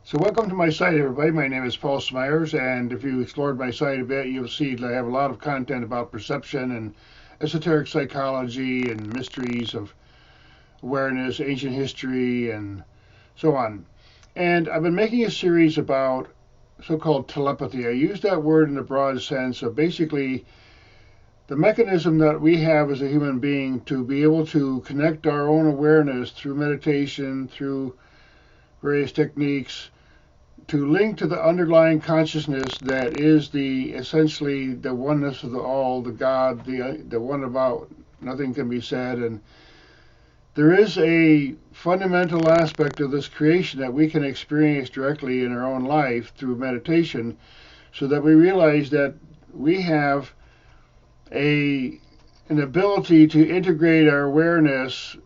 So welcome to my site, everybody. My name is Paul Smyers, and if you explored my site a bit, you'll see that I have a lot of content about perception and esoteric psychology and mysteries of awareness, ancient history, and so on. And I've been making a series about so-called telepathy. I use that word in a broad sense of basically the mechanism that we have as a human being to be able to connect our own awareness through meditation, through various techniques, to link to the underlying consciousness that is the essentially the oneness of the all, the God, the one about nothing can be said. And there is a fundamental aspect of this creation that we can experience directly in our own life through meditation, so that we realize that we have a an ability to integrate our awareness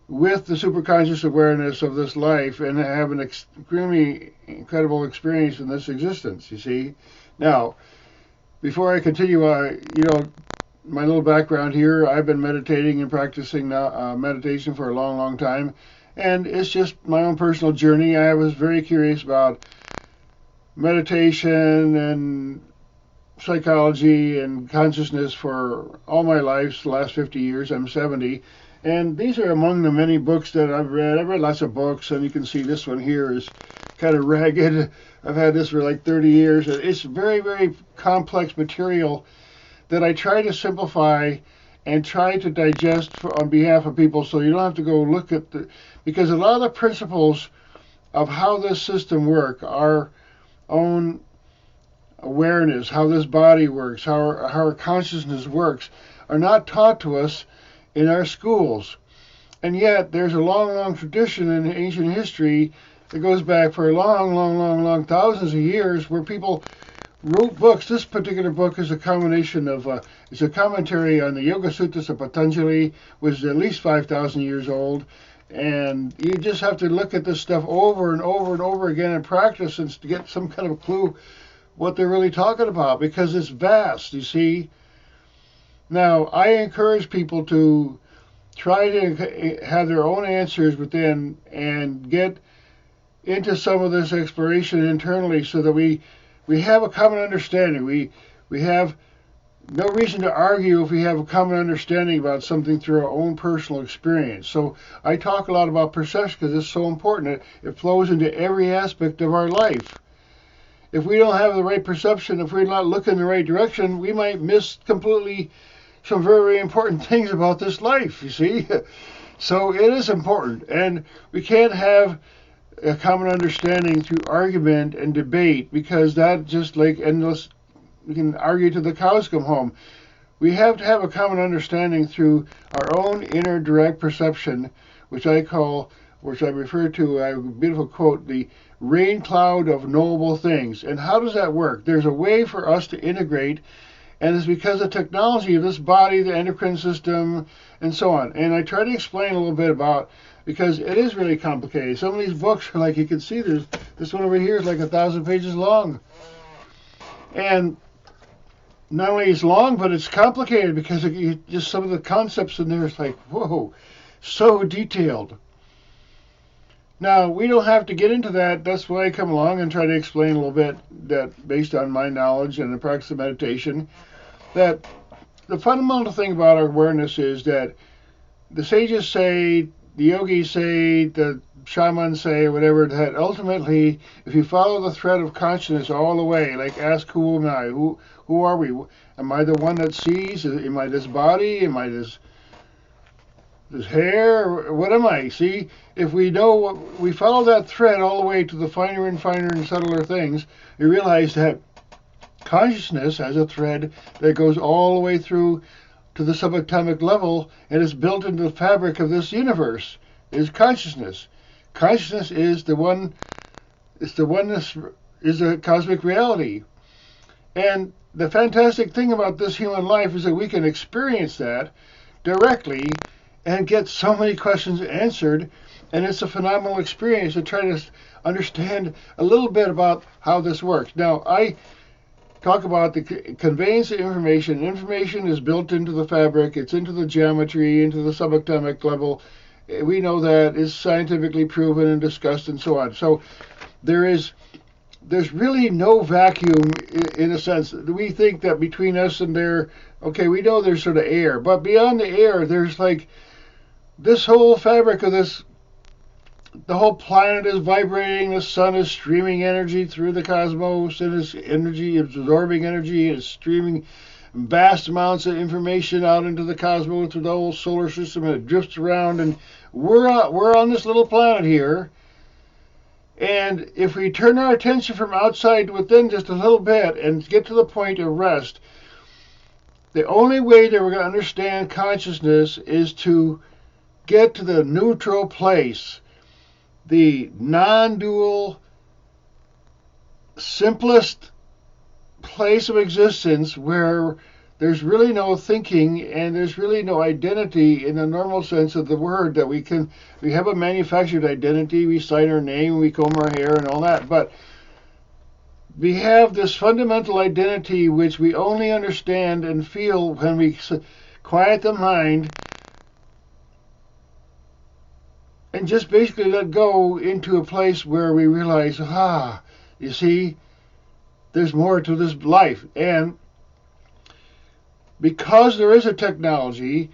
with the superconscious awareness of this life and have an extremely incredible experience in this existence, you see. Now, before I continue, my little background here, I've been meditating and practicing meditation for a long, long time, and it's just my own personal journey. I was very curious about meditation and psychology and consciousness for all my life, the last 50 years. I'm 70. And these are among the many books that I've read. I've read lots of books, and you can see this one here is kind of ragged. I've had this for like 30 years. It's very, very complex material that I try to simplify and try to digest on behalf of people, so you don't have to go look at because a lot of the principles of how this system works, our own awareness, how this body works, how our consciousness works, are not taught to us in our schools. And yet there's a long, long tradition in ancient history that goes back for a long, long, long, long thousands of years where people wrote books. This particular book is a combination of, it's a commentary on the Yoga Sutras of Patanjali, which is at least 5,000 years old. And you just have to look at this stuff over and over and over again and practice and to get some kind of a clue what they're really talking about, because it's vast, you see. Now, I encourage people to try to have their own answers within and get into some of this exploration internally, so that we have a common understanding. We have no reason to argue if we have a common understanding about something through our own personal experience. So I talk a lot about perception because it's so important. It flows into every aspect of our life. If we don't have the right perception, if we're not looking in the right direction, we might miss completely some very, very important things about this life, you see. So it is important, and we can't have a common understanding through argument and debate, because that just like endless, we can argue till the cows come home. We have to have a common understanding through our own inner direct perception, which I refer to, a beautiful quote, the rain cloud of knowable things. And how does that work? There's a way for us to integrate, and it's because of technology of this body, the endocrine system, and so on. And I try to explain a little bit about, because it is really complicated. Some of these books are like, you can see there's this one over here is like 1,000 pages long. And not only is long, but it's complicated because just some of the concepts in there is like, whoa, so detailed. Now, we don't have to get into that. That's why I come along and try to explain a little bit that, based on my knowledge and the practice of meditation, that the fundamental thing about our awareness is that the sages say, the yogis say, the shamans say, or whatever, that ultimately, if you follow the thread of consciousness all the way, like ask, who am I? Who are we? Am I the one that sees? Am I this body? Am I this hair? What am I? See, if we know, we follow that thread all the way to the finer and finer and subtler things, you realize that consciousness has a thread that goes all the way through to the subatomic level, and is built into the fabric of this universe, is consciousness. Consciousness is the one, it's the oneness, is a cosmic reality. And the fantastic thing about this human life is that we can experience that directly and get so many questions answered, and it's a phenomenal experience to try to understand a little bit about how this works. Now, I talk about the conveyance of information. Information is built into the fabric, it's into the geometry, into the subatomic level. We know that is scientifically proven and discussed and so on. So there's really no vacuum in a sense. We think that between us and there, okay, we know there's sort of air, but beyond the air, there's like this whole fabric of this. The whole planet is vibrating. The sun is streaming energy through the cosmos. It is energy, absorbing energy. It's streaming vast amounts of information out into the cosmos through the whole solar system, and it drifts around. And we're on this little planet here. And if we turn our attention from outside to within just a little bit and get to the point of rest, the only way that we're going to understand consciousness is to get to the neutral place, the non-dual, simplest place of existence where there's really no thinking and there's really no identity in the normal sense of the word. That we have a manufactured identity, we sign our name, we comb our hair and all that, but we have this fundamental identity which we only understand and feel when we quiet the mind and just basically let go into a place where we realize, you see, there's more to this life. And because there is a technology,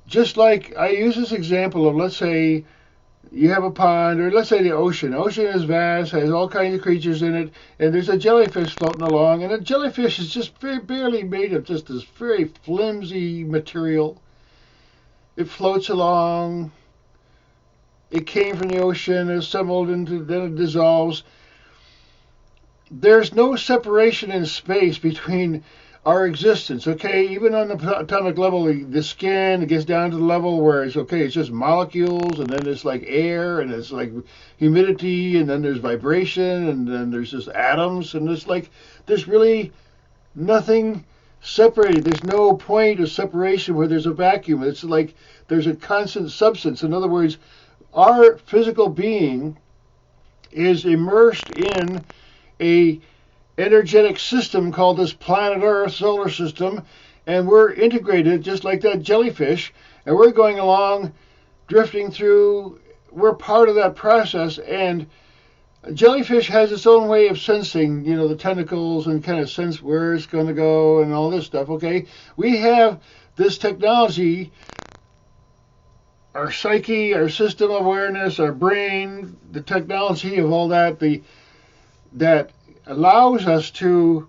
just like I use this example of, let's say you have a pond, or let's say the ocean. Ocean is vast, has all kinds of creatures in it, and there's a jellyfish floating along, and a jellyfish is just very barely made of just this very flimsy material. It floats along. It came from the ocean, assembled into, then it dissolves. There's no separation in space between our existence, okay? Even on the atomic level, the skin, it gets down to the level where it's okay, it's just molecules, and then it's like air, and it's like humidity, and then there's vibration, and then there's just atoms, and it's like there's really nothing separated. There's no point of separation where there's a vacuum. It's like there's a constant substance. In other words, our physical being is immersed in a energetic system called this planet Earth solar system, and we're integrated just like that jellyfish, and we're going along, drifting through. We're part of that process, and a jellyfish has its own way of sensing, the tentacles, and kind of sense where it's going to go and all this stuff, okay? We have this technology, our psyche, our system awareness, our brain, the technology of all that, that allows us to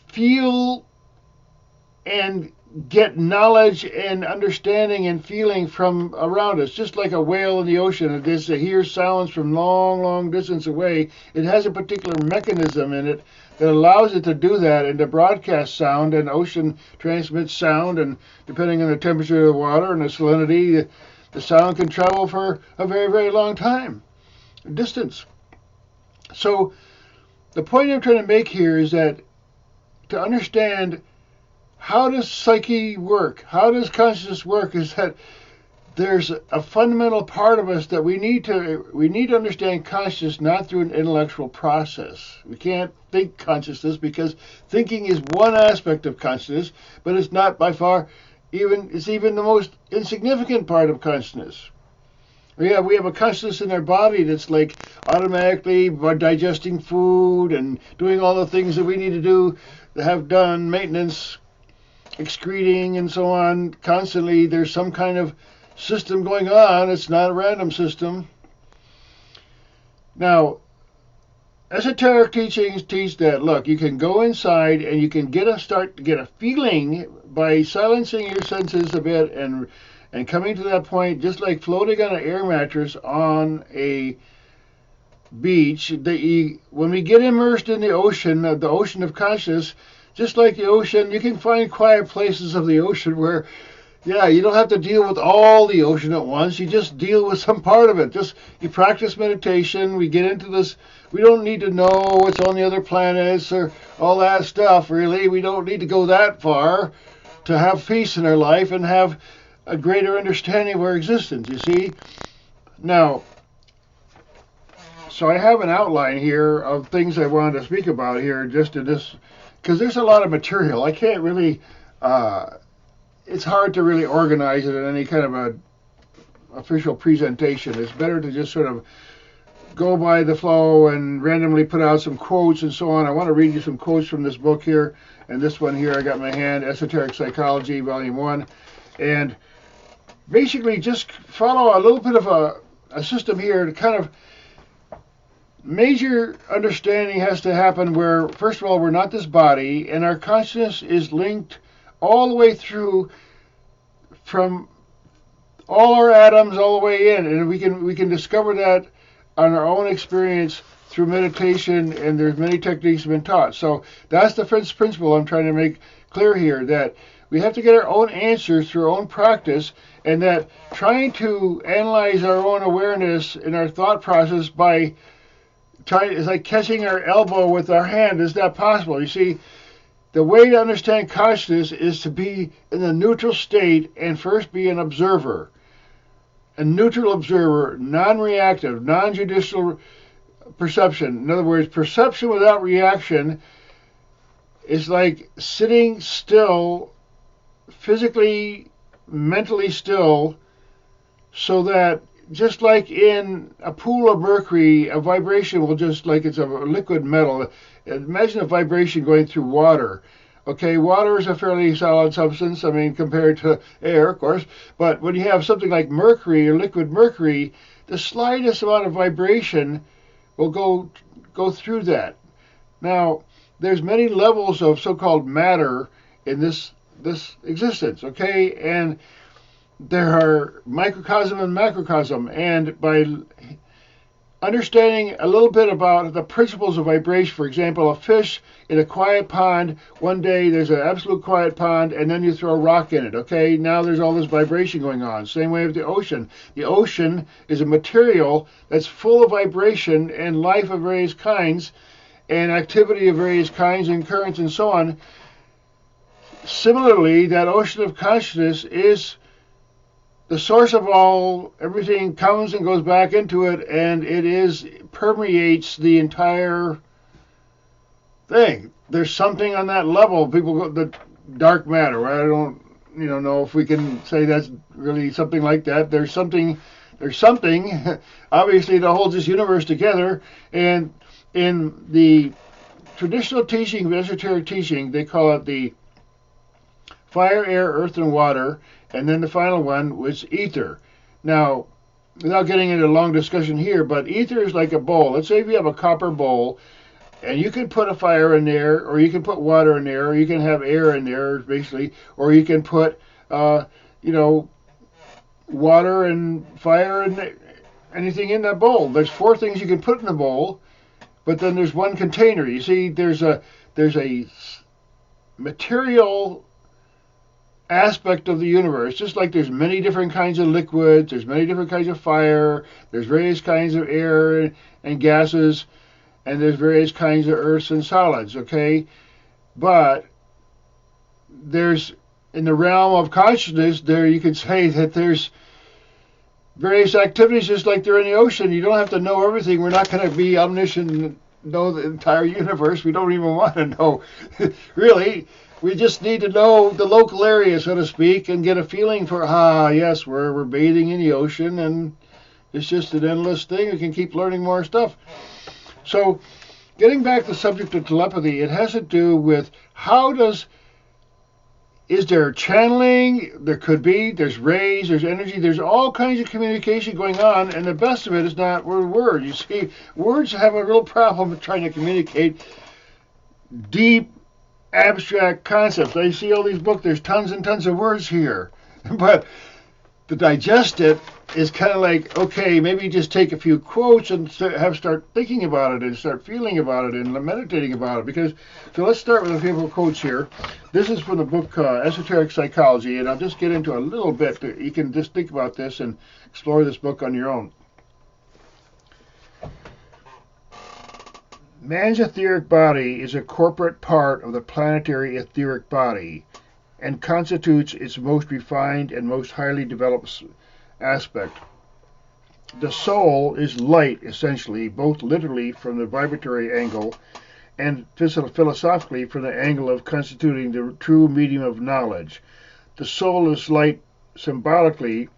feel and get knowledge and understanding and feeling from around us, just like a whale in the ocean. It hears sounds from long, long distance away. It has a particular mechanism in it that allows it to do that and to broadcast sound, and ocean transmits sound, and depending on the temperature of the water and the salinity, the sound can travel for a very, very long time, distance. So the point I'm trying to make here is that to understand how does psyche work, how does consciousness work, is that there's a fundamental part of us that we need to understand consciousness not through an intellectual process. We can't think consciousness because thinking is one aspect of consciousness, but it's not by far it's even the most insignificant part of consciousness. We have a consciousness in our body that's like automatically digesting food and doing all the things that we need to do, to have done, maintenance, excreting, and so on. Constantly there's some kind of system going on. It's not a random system. Now, esoteric teachings teach that, look, you can go inside and you can start to get a feeling by silencing your senses a bit and coming to that point, just like floating on an air mattress on a beach. When we get immersed in the ocean of consciousness, just like the ocean, you can find quiet places of the ocean where, you don't have to deal with all the ocean at once. You just deal with some part of it. You practice meditation. We get into this. We don't need to know what's on the other planets or all that stuff, really. We don't need to go that far to have peace in our life and have a greater understanding of our existence, you see. Now, so I have an outline here of things I wanted to speak about here just in this, because there's a lot of material. I can't really, it's hard to really organize it in any kind of a official presentation. It's better to just sort of go by the flow and randomly put out some quotes and so on. I want to read you some quotes from this book here, and this one here I got in my hand, Esoteric Psychology, Volume 1. And basically just follow a little bit of a system here to kind of major understanding has to happen where, first of all, we're not this body, and our consciousness is linked all the way through from all our atoms all the way in, and we can discover that on our own experience through meditation, and there's many techniques have been taught. So that's the first principle I'm trying to make clear here, that we have to get our own answers through our own practice, and that trying to analyze our own awareness and our thought process by trying, it's like catching our elbow with our hand. Is that possible? You see, the way to understand consciousness is to be in the neutral state and first be an observer. A neutral observer, non-reactive, non-judicial perception. In other words, perception without reaction is like sitting still, physically, mentally still, so that just like in a pool of mercury, a vibration will just, like it's a liquid metal. Imagine a vibration going through water. Okay, water is a fairly solid substance, I mean, compared to air, of course. But when you have something like mercury or liquid mercury, the slightest amount of vibration will go through that. Now, there's many levels of so-called matter in this existence, okay? And there are microcosm and macrocosm, and by understanding a little bit about the principles of vibration, for example, a fish in a quiet pond, one day there's an absolute quiet pond, and then you throw a rock in it, okay? Now there's all this vibration going on. Same way with the ocean. The ocean is a material that's full of vibration and life of various kinds, and activity of various kinds and currents and so on. Similarly, that ocean of consciousness is the source of all. Everything comes and goes back into it, and permeates the entire thing. There's something on that level. People go the dark matter. I don't know if we can say that's really something like that. There's something obviously that holds this universe together. And in the traditional teaching of esoteric teaching, they call it the fire, air, earth, and water. And then the final one was ether. Now, without getting into a long discussion here, but ether is like a bowl. Let's say if you have a copper bowl, and you can put a fire in there, or you can put water in there, or you can have air in there, basically, or you can put, water and fire and anything in that bowl. There's 4 things you can put in the bowl, but then there's one container. You see, there's a material aspect of the universe, just like there's many different kinds of liquids, there's many different kinds of fire, there's various kinds of air and gases, and there's various kinds of earths and solids, okay? But there's, in the realm of consciousness, there you could say that there's various activities just like they're in the ocean. You don't have to know everything. We're not going to be omniscient and know the entire universe. We don't even want to know, really. We just need to know the local area, so to speak, and get a feeling for, yes, we're bathing in the ocean, and it's just an endless thing. We can keep learning more stuff. So, getting back to the subject of telepathy, it has to do with is there channeling? There could be. There's rays, there's energy, there's all kinds of communication going on, and the best of it is not words. You see, words have a real problem with trying to communicate deep, abstract concepts. I see all these books, there's tons and tons of words here, but to digest it is kind of like, okay, maybe just take a few quotes and start thinking about it and start feeling about it and meditating about it. So let's start with a few quotes here. This is from the book Esoteric Psychology, and I'll just get into a little bit. You can just think about this and explore this book on your own. Man's etheric body is a corporate part of the planetary etheric body and constitutes its most refined and most highly developed aspect. The soul is light, essentially, both literally from the vibratory angle and philosophically from the angle of constituting the true medium of knowledge. The soul is light symbolically,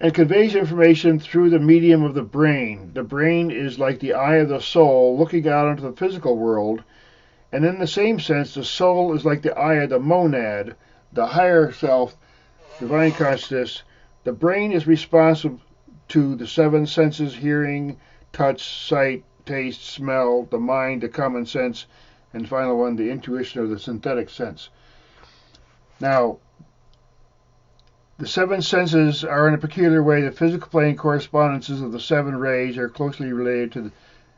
and conveys information through the medium of the brain. The brain is like the eye of the soul looking out into the physical world, and in the same sense, the soul is like the eye of the monad, the higher self, divine consciousness. The brain is responsive to the seven senses: hearing, touch, sight, taste, smell; the mind, the common sense; and final one, the intuition or the synthetic sense. Now, the seven senses are in a peculiar way the physical plane correspondences of the seven rays are closely related to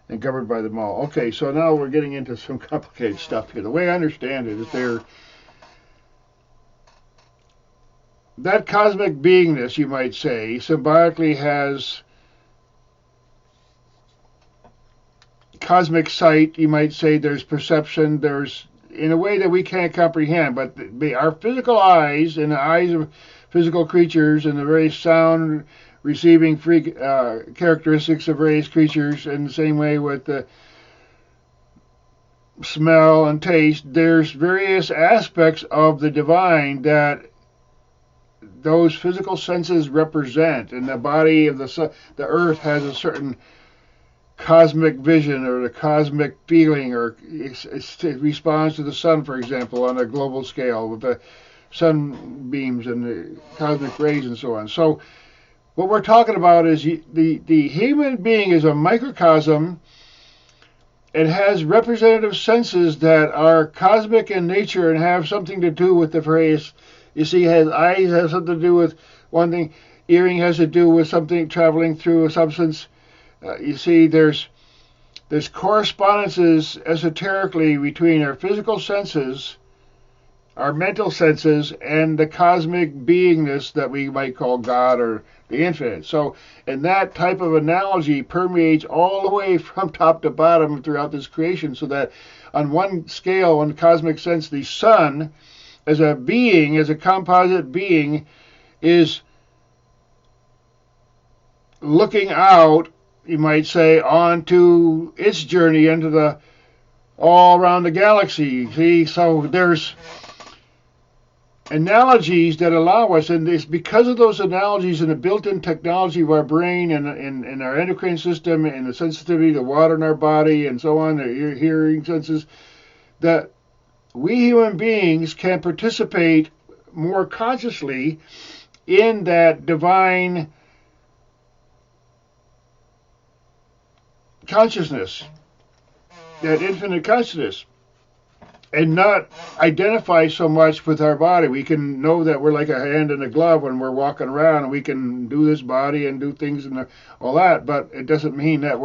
and governed by them all. Okay, so now we're getting into some complicated stuff here. The way I understand it is that cosmic beingness, you might say, symbolically has cosmic sight. You might say there's perception, there's in a way that we can't comprehend, but our physical eyes and the eyes of physical creatures and the various sound receiving characteristics of various creatures, in the same way with the smell and taste, there's various aspects of the divine that those physical senses represent, and the body of the earth has a certain cosmic vision or the cosmic feeling, or it responds to the sun, for example, on a global scale with the sunbeams and the cosmic rays and so on. So what we're talking about is the human being is a microcosm. It has representative senses that are cosmic in nature and have something to do with the various. You see, eyes have something to do with one thing. Hearing has to do with something traveling through a substance. You see, there's correspondences esoterically between our physical senses, our mental senses, and the cosmic beingness that we might call God or the infinite. So, and that type of analogy permeates all the way from top to bottom throughout this creation, so that on one scale, in the cosmic sense, the sun as a being, as a composite being, is looking out, you might say, onto its journey into the all around the galaxy. See, so there's analogies that allow us, and it's because of those analogies and the built-in technology of our brain and our endocrine system and the sensitivity to water in our body and so on, the hearing senses, that we human beings can participate more consciously in that divine consciousness, that infinite consciousness, and not identify so much with our body. We can know that we're like a hand in a glove when we're walking around, and we can do this body and do things and all that, but it doesn't mean that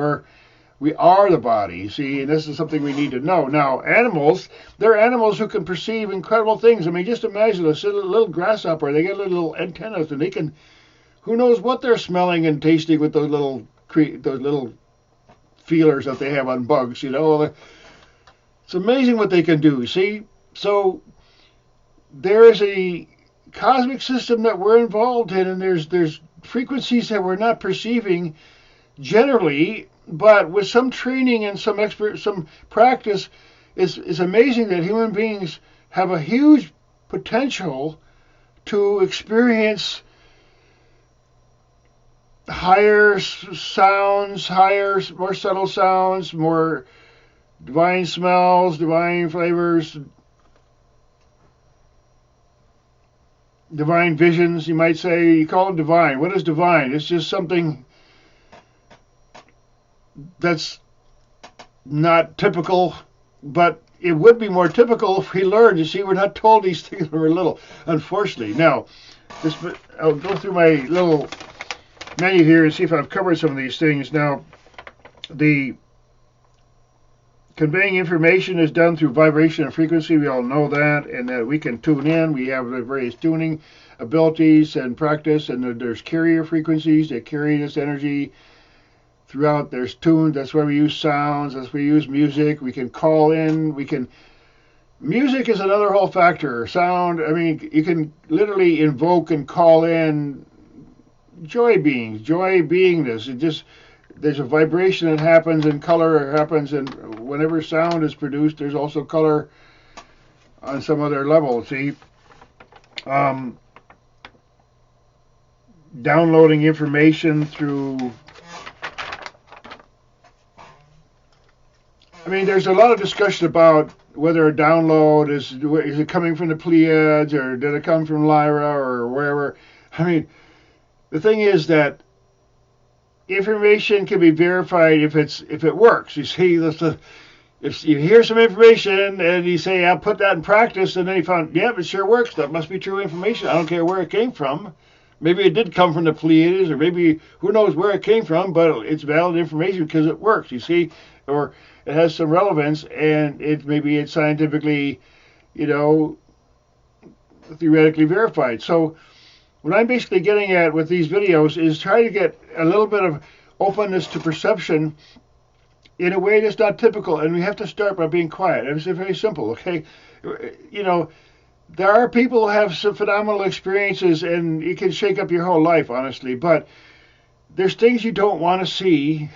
we are the body, see, and this is something we need to know. Now, animals, they're animals who can perceive incredible things. I mean, just imagine a little grasshopper. They get little antennas, and they can, who knows what they're smelling and tasting with those little feelers that they have on bugs, you know. It's amazing what they can do, see? So there is a cosmic system that we're involved in, and there's frequencies that we're not perceiving generally, but with some training and some practice, it's amazing that human beings have a huge potential to experience higher sounds, more subtle sounds, more divine smells, divine flavors, divine visions, you might say. You call it divine. What is divine? It's just something that's not typical, but it would be more typical if we learned. You see, we're not told these things when we're little, unfortunately. Now, I'll go through my little menu here and see if I've covered some of these things. Now, the conveying information is done through vibration and frequency. We all know that, and that we can tune in. We have the various tuning abilities and practice, and there's carrier frequencies that carry this energy throughout. There's tunes. That's why we use sounds. That's why we use music. We can call in. Music is another whole factor. Sound, I mean, you can literally invoke and call in joy beingness. There's a vibration that happens, and color happens, and whenever sound is produced, there's also color on some other level. See, downloading information through. I mean, there's a lot of discussion about whether a download is it coming from the Pleiades, or did it come from Lyra, or wherever. I mean, the thing is that information can be verified if it works. You see, if you hear some information and you say, "I'll put that in practice," and then you found, "Yep, it sure works. That must be true information. I don't care where it came from. Maybe it did come from the Pleiades, or maybe who knows where it came from, but it's valid information because it works." You see, or it has some relevance, and maybe it's scientifically, theoretically verified. So what I'm basically getting at with these videos is try to get a little bit of openness to perception in a way that's not typical, and we have to start by being quiet. It's very simple, okay? There are people who have some phenomenal experiences, and it can shake up your whole life, honestly, but there's things you don't want to see,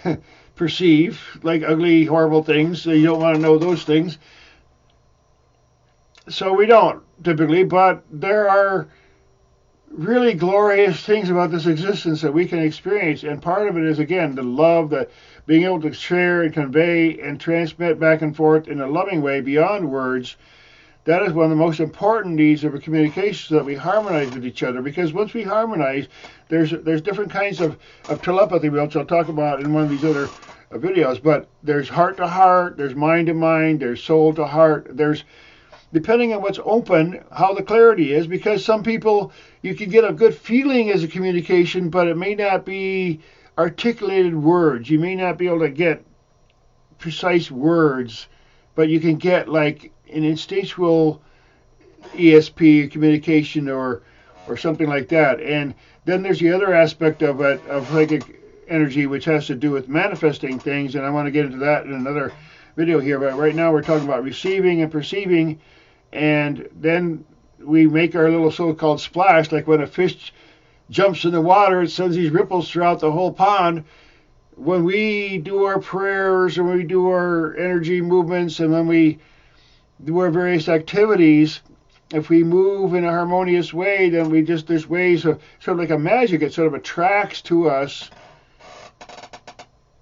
perceive, like ugly, horrible things. So you don't want to know those things. So we don't, typically, but there are really glorious things about this existence that we can experience, and part of it is, again, the love, that being able to share and convey and transmit back and forth in a loving way beyond words. That is one of the most important needs of a communication, so that we harmonize with each other. Because once we harmonize, there's different kinds of telepathy, which I'll talk about in one of these other videos. But there's heart to heart, there's mind to mind, there's soul to heart. There's, depending on what's open, how the clarity is. Because some people, you can get a good feeling as a communication, but it may not be articulated words. You may not be able to get precise words, but you can get like an instinctual ESP communication, or something like that. And then there's the other aspect of it, of psychic energy, which has to do with manifesting things, and I want to get into that in another video here. But right now we're talking about receiving and perceiving, and then we make our little so-called splash, like when a fish jumps in the water, it sends these ripples throughout the whole pond. When we do our prayers, and when we do our energy movements, and when we do our various activities, if we move in a harmonious way, then there's ways of, sort of like a magic, it sort of attracts to us.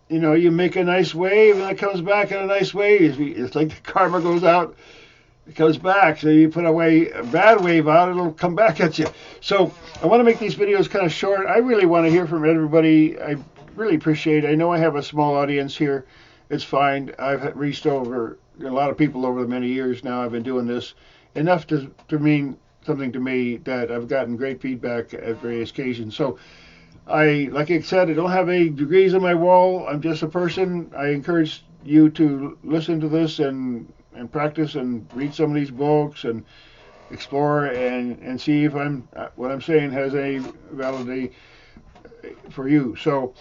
You make a nice wave, and it comes back in a nice wave. It's like the karma goes out, it comes back. So you put a bad wave out, it'll come back at you. So I want to make these videos kind of short. I really want to hear from everybody. I really appreciate it. I know I have a small audience here. It's fine. I've reached over a lot of people over the many years now I've been doing this, enough to mean something to me, that I've gotten great feedback at various occasions. So like I said, I don't have any degrees on my wall. I'm just a person. I encourage you to listen to this and practice and read some of these books and explore and see if what I'm saying has any validity for you. So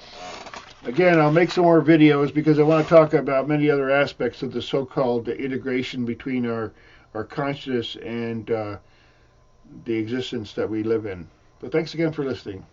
again, I'll make some more videos, because I want to talk about many other aspects of the so-called integration between our consciousness and the existence that we live in. But thanks again for listening.